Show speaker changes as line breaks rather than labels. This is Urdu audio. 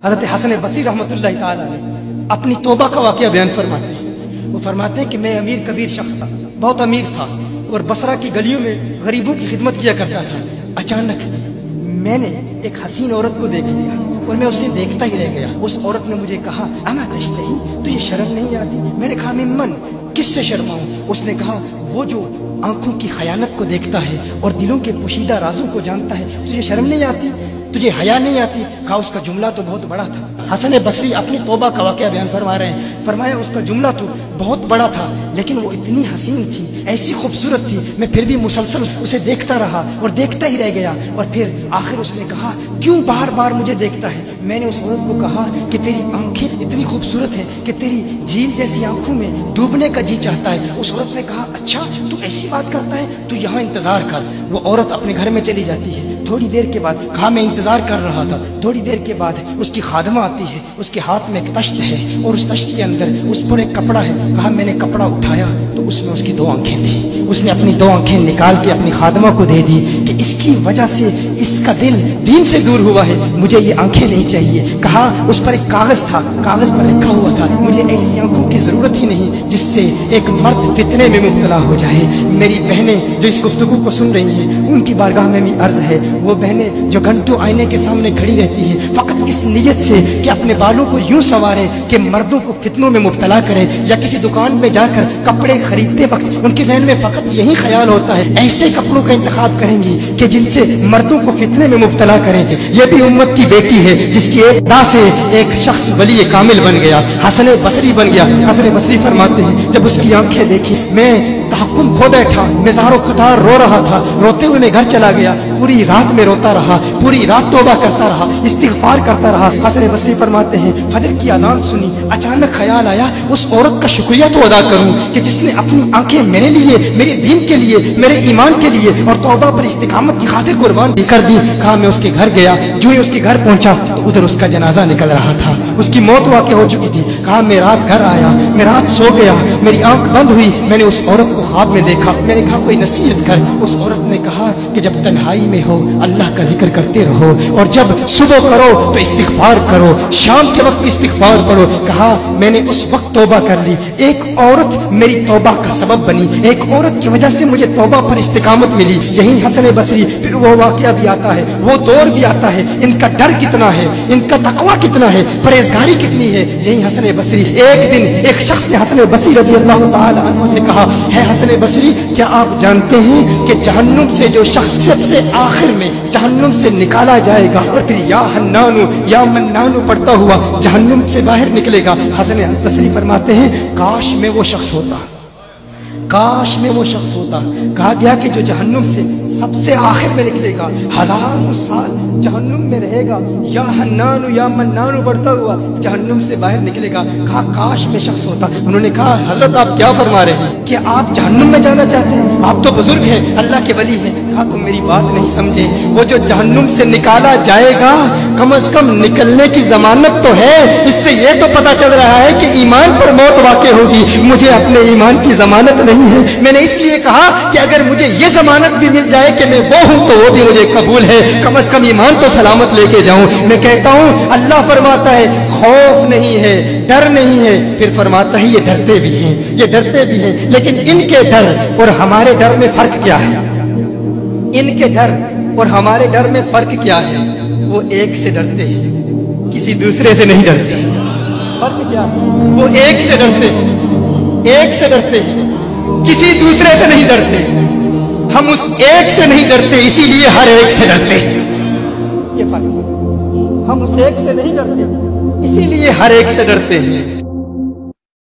حضرت حسن بصری رحمۃ اللہ تعالی علیہ اپنی توبہ کا واقعہ بیان فرماتے ہیں۔ وہ فرماتے ہیں کہ میں امیر کبیر شخص تھا، بہت امیر تھا، اور بصرہ کی گلیوں میں غریبوں کی خدمت کیا کرتا تھا۔ اچانک میں نے ایک حسین عورت کو دیکھ لیا اور میں اسے دیکھتا ہی رہ گیا۔ اس عورت نے مجھے کہا اما تشتہی، تجھے شرم نہیں آتی؟ میں نے کہا ممن، کس سے شرماؤں؟ اس نے کہا وہ جو آنکھوں کی خیانت کو دیکھتا ہے اور دلوں کے پوشیدہ رازوں کو جانتا ہے، تجھے شرم نہیں آتی؟ تجھے حیا نہیں آتی؟ کہا اس کا جملہ تو بہت بڑا تھا۔ حسن بصری اپنی توبہ کا واقعہ بیان فرما رہے ہیں، فرمایا اس کا جملہ تو بہت بڑا تھا، لیکن وہ اتنی حسین تھی، ایسی خوبصورت تھی، میں پھر بھی مسلسل اسے دیکھتا رہا اور دیکھتا ہی رہ گیا۔ اور پھر آخر اس نے کہا کیوں بار بار مجھے دیکھتا ہے؟ میں نے اس عورت کو کہا کہ تیری آنکھیں اتنی خوبصورت ہیں کہ تیری جھیل جیسی آنکھوں میں ڈوبنے کا جی چاہتا ہے۔ اس عورت نے کہا اچھا تو ایسی بات کرتا ہے، تو یہاں انتظار کر۔ وہ عورت اپنے گھر میں چلی جاتی ہے۔ تھوڑی دیر کے بعد کہا میں انتظار کر رہا تھا، تھوڑی دیر کے بعد اس کی خادمہ آتی ہے، اس کے ہاتھ میں ایک تشت ہے اور اس تشت کے اندر اس پر ایک کپڑا ہے۔ کہا میں نے کپڑا اٹھایا تو اس میں اس کی 2 آنکھیں تھیں۔ اس نے اپنی 2 آنکھیں نکال کے اپنی خادمہ کو دے دی کہ اس کی وجہ سے اس کا دل دین سے دور ہوا ہے، مجھے یہ آنکھیں نہیں چاہیے۔ کہا اس پر ایک کاغذ تھا، کاغذ پر لکھا ہوا تھا مجھے ایسی آنکھوں کی ضرورت ہی نہیں جس سے ایک مرد فتنے میں مبتلا ہو جائے۔ میری بہنیں جو اس گفتگو کو سن رہی ہیں ان کی بارگاہ میں بھی عرض ہے، وہ بہنیں جو گھنٹوں آئینے کے سامنے کھڑی رہتی ہیں فقط اس نیت سے کہ اپنے بالوں کو یوں سنواریں کہ مردوں کو فتنوں میں مبتلا کریں، یا کسی دکان میں جا کر کپڑے خریدتے وقت ان کے ذہن میں فقط یہی خیال ہوتا ہے ایسے کپڑوں کا انتخاب کریں گی کہ جن سے مردوں کو فتنے میں مبتلا کریں گے۔ یہ بھی امت کی بیٹی ہے جس کی ایک دا سے ایک شخص ولی کامل بن گیا، حسن بصری بن گیا۔ حسن بصری فرماتے ہیں جب اس کی آنکھیں دیکھی میں تحکم کھو بیٹھا، میں زار و قطار رو رہا تھا، روتے ہوئے میں گھر چلا گیا، پوری رات میں روتا رہا، پوری رات توبہ کرتا رہا، استغفار کرتا رہا۔ حسن بصری فرماتے ہیں فجر کی اذان سنی، اچانک خیال آیا اس عورت کا شکریہ تو ادا کروں کہ جس نے اپنی آنکھیں میرے لیے، میرے دین کے لیے، میرے ایمان کے لیے اور توبہ پر استقامت کی خاطر قربان کر دی۔ کہا میں اس کے گھر گیا، جو ہی اس کے گھر پہنچا تو ادھر اس کا جنازہ نکل رہا تھا، اس کی موت واقع ہو چکی تھی۔ کہا میں رات گھر آیا، میں رات سو گیا، میری آنکھ بند ہوئی، میں نے اس عورت کو خواب میں دیکھا، میں نے کہا کوئی نصیحت کر۔ اس عورت نے کہا کہ جب تنہائی میں ہو اللہ کا ذکر کرتے رہو، اور جب صبح کرو تو استغفار کرو، شام کے وقت استغفار پڑھو۔ کہا میں نے اس وقت توبہ کر لی، ایک عورت میری توبہ کا سبب بنی، ایک عورت کی وجہ سے مجھے توبہ پر استقامت ملی۔ یہی حسن بصری پھر وہ واقعہ بھی آتا ہے، وہ دور بھی آتا ہے، ان کا ڈر کتنا ہے، ان کا تقوی کتنا ہے، پرہیزگاری کتنی ہے۔ یہی حسن بصری ایک دن ایک شخص نے حسن بصری رضی اللہ تعالی عنہ سے کہا ہے حسن بصری کیا آپ جانتے ہیں کہ جہنم سے جو شخص سب سے آخر میں جہنم سے نکالا جائے گا اور پھر یا حنانو یا منانو پڑھتا ہوا جہنم سے باہر نکلے گا؟ حسن بصری فرماتے ہیں کاش میں وہ شخص ہوتا، کاش میں وہ شخص ہوتا۔ کہا گیا کہ جو جہنم سے سب سے آخر میں نکلے گا، ہزاروں سال جہنم میں رہے گا، یا حنانو یا منانو پڑھتا ہوا جہنم سے باہر نکلے گا۔ کہا کاش میں شخص ہوتا۔ انہوں نے کہا حضرت آپ کیا فرما رہے ہیں کہ آپ جہنم میں جانا چاہتے ہیں؟ آپ تو بزرگ ہیں، اللہ کے ولی ہیں۔ کہا تم میری بات نہیں سمجھے، وہ جو جہنم سے نکالا جائے گا کم از کم نکلنے کی ضمانت تو ہے، اس سے یہ تو پتا چل رہا ہے کہ ایمان پر موت واقع ہوگی، مجھے اپنے ایمان کی ضمانت نہیں ہے۔ میں نے اس لیے کہا کہ اگر مجھے یہ ضمانت بھی مل جائے کہ میں وہ ہوں تو وہ بھی مجھے قبول ہے، کم از کم ایمان تو سلامت لے کے جاؤں۔ میں کہتا ہوں اللہ فرماتا ہے خوف نہیں ہے، ڈر نہیں ہے، پھر فرماتا ہے یہ ڈرتے بھی ہیں، یہ ڈرتے بھی ہیں، لیکن ان کے ڈر اور ہمارے ڈر میں فرق کیا ہے؟ ان کے ڈر اور ہمارے ڈر میں فرق کیا ہے؟ وہ ایک سے ڈرتے ہیں، کسی دوسرے سے نہیں ڈرتے۔ فرق کیا ہے؟ وہ ایک سے ڈرتے ہیں، ایک سے ڈرتے ہیں، کسی دوسرے سے نہیں ڈرتے۔ ہم اس ایک سے نہیں ڈرتے، اسی لیے ہر ایک سے ڈرتے۔ یہ فرق ہے، ہم اس ایک سے نہیں ڈرتے اسی لیے ہر ایک سے ڈرتے ہیں۔